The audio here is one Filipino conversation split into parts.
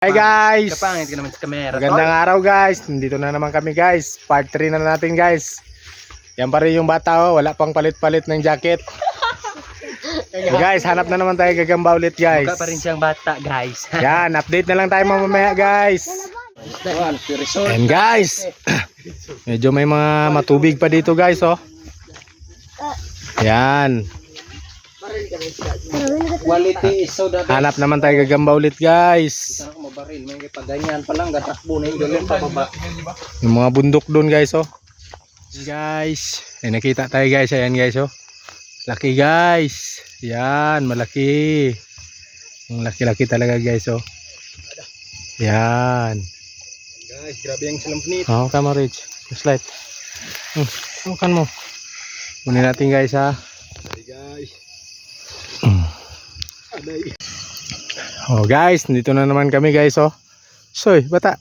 Hi guys! Kapangit ka naman sa kamera. Magandang araw guys. Nandito na naman kami guys. Part 3 na natin guys. Yan pa rin yung bata oh. Wala pang palit-palit ng jacket. So guys, hanap na naman tayo gagamba ulit guys. Mukha pa rin siyang bata guys. Yan, update na lang tayo mamaya guys. And guys, medyo may mga matubig pa dito guys oh. Yan. Quality is so the best. Hanap naman tayo gagamba ulit guys. Sana ko mabaril. May paganyan pa lang. Gatakbo na yung galing pa baba. Yung mga bundok doon guys oh. Guys, nakita tayo guys. Ayan guys oh. Laki guys. Yan, malaki. Ang laki-laki talaga guys oh. Yan. Guys, grabe yung silamp nito. Oh, come on Rich. Slide. Bukan mo. Kunin natin guys ha. Guys. Oh guys, dito na naman kami guys oh. Soy, bata.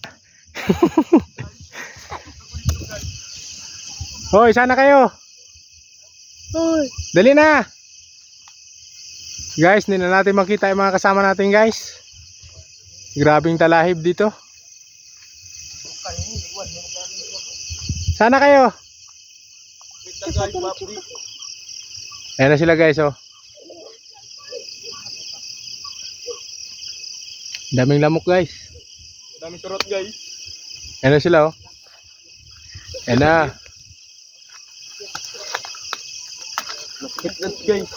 Hoy, sana kayo. Hoy, dali na. Guys, hindi na natin makita yung mga kasama natin guys. Grabing talahib dito. Sana kayo. Ayan na sila guys oh. Daming lamok guys. Daming surot guys. Ayan na sila oh. Ayan na. Guys.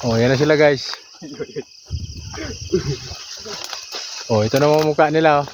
Oh, ayan na sila guys. Oh, ito na mga mukha nila oh.